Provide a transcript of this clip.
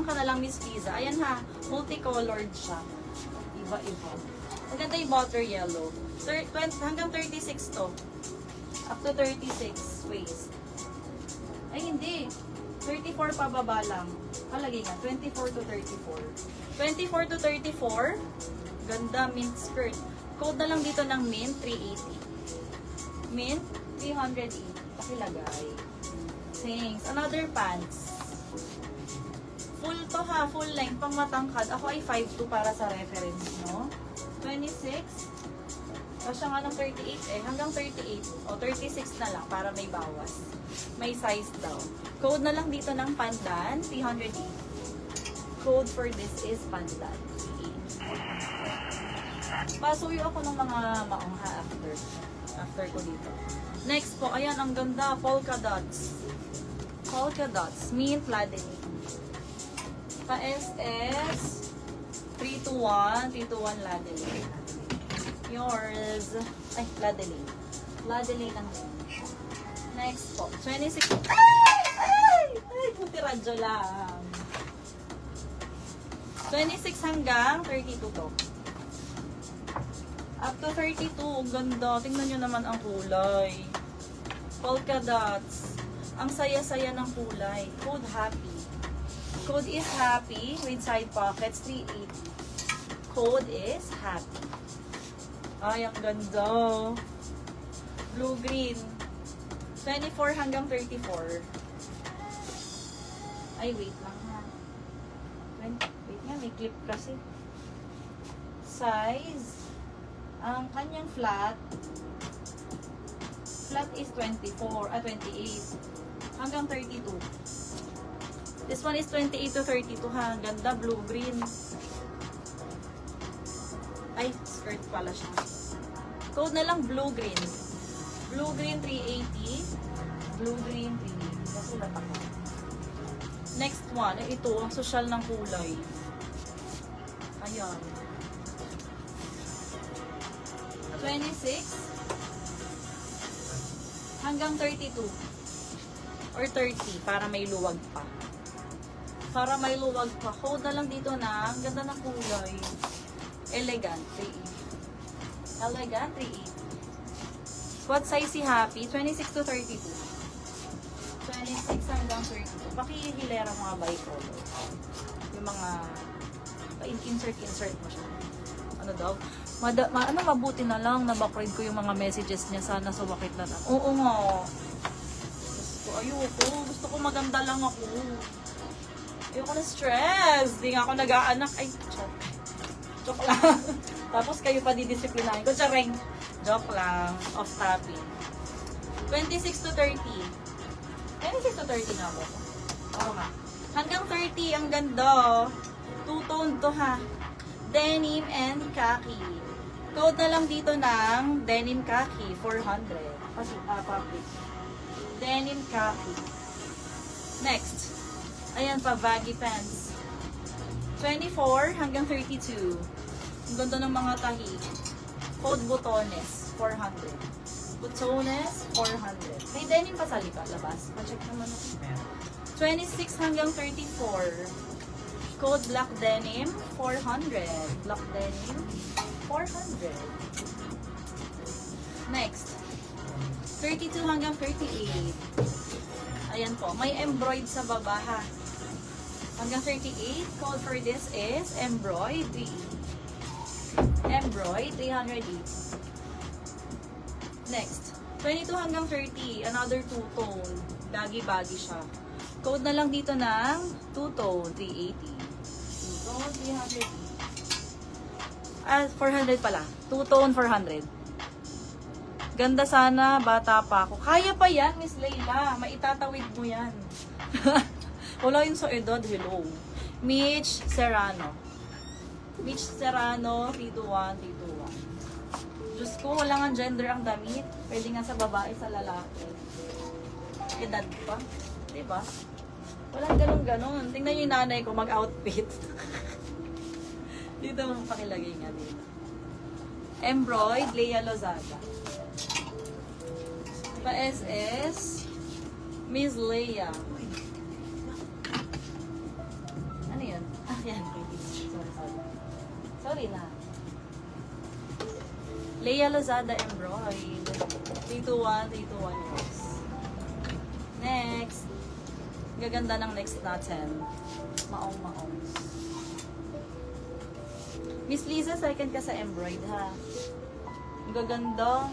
ka na lang, Miss Liza. Ayan ha, multicolored siya. Iba-iba. Maganda yung butter yellow. Hanggang 36 to. Up to 36 waist. Ay, hindi. 34 pababa lang. Palagi nga, 24 to 34. 24 to 34. Ganda, mint skirt. Code na lang dito ng mint, 380. Mint, 380. Pakilagay. Thanks. Another pants. Full to ha, full length, pang matangkad. Ako ay 5'2" para sa reference, no? 26. Kasi nga ng 38 eh. Hanggang 38. O 36 na lang para may bawas. May size daw. Code na lang dito ng pandan, 380. Code for this is pandan. Pasuyo ako ng mga maongha after ko dito. Next po, ayan, ang ganda, polka dots. Polka dots, mint ladeni. Pa-SS, 321, 321 ladeni. Yours, ay, ladeni. Ladeni lang din. Next po, 26, ay, puti radyo lang. 26 hanggang 32 to. Up to 32, ang ganda. Tingnan nyo naman ang kulay. Polka dots. Ang saya-saya ng kulay. Code happy. Code is happy with side pockets, 380. Code is happy. Ay, ang ganda. Blue-green. 24 hanggang 34. Ay, wait lang ha. Wait nga, may clip kasi. Size. Ang kanyang flat is 24, 28 hanggang 32. This one is 28 to 32 ha. Ganda, blue-green. Ay, skirt pala siya. Code na lang blue-green. Blue-green 380. Blue-green 380. Kasulat ako. Next one, ito, ang social ng kulay. Ayan. 26 hanggang 32 or 30 para may luwag pa. Para may luwag pa. Code na lang dito na ang ganda ng kulay. Elegant 380. Elegant 380. What size si Happy? 26 to 32. 26 hanggang 32. Pakihilera mga bicolor. Yung mga insert mo siya. Ano daw? Mabuti na lang na backread ko yung mga messages niya. Sana sumakit na lang. Oo nga. Ayoko. Gusto ko maganda lang ako. Ayoko na stress. Di nga ako nag-aanak. Ay, joke lang. Tapos kayo pa didisiplinahin ko. Charing. Joke lang. Off topic. 26 to 30. 26 to 30 na ako. Oo nga. Hanggang 30. Ang ganda. Two-tone to ha. Denim and khaki. Code na lang dito ng denim khaki, 400. Kasi, public. Denim khaki. Next. Ayan pa, baggy pants. 24 hanggang 32. Ang ganda ng mga tahi. Code botones, 400. Botones, 400. May denim pa sa labas. Pa-check naman ako. 26 hanggang 34. Code black denim, 400. Black denim, 400. Next. 32 hanggang 38. Ayan po. May embroid sa baba ha. Hanggang 38. Code for this is embroidery. Embroid, 300 each. Next. 22 hanggang 30. Another two-tone. Baggy-baggy siya. Code na lang dito ng two-tone, 380. Two-tone, 300 each. 400 pala. Two-tone, 400. Ganda sana, bata pa ako. Kaya pa yan, Miss Layla. Maitatawid mo yan. Wala yung sa edad, hello. Mitch Serrano. Mitch Serrano, 321, 321. Diyos ko, wala nga gender ang damit. Pwede nga sa babae, sa lalaki. Edad pa. Diba? Walang ganun-ganun. Tingnan yung nanay ko mag-outfit. Dito mo pakilagay nga dito. Embroid, Lea Lozada. Pa-SS, Miss Lea. Ano Yan, sorry. Sorry na. Leia Lozada embroid. 321 yours. Next. Gaganda ng next natin. Maong. Miss Liza, second ka sa embroid ha. Ang gaganda.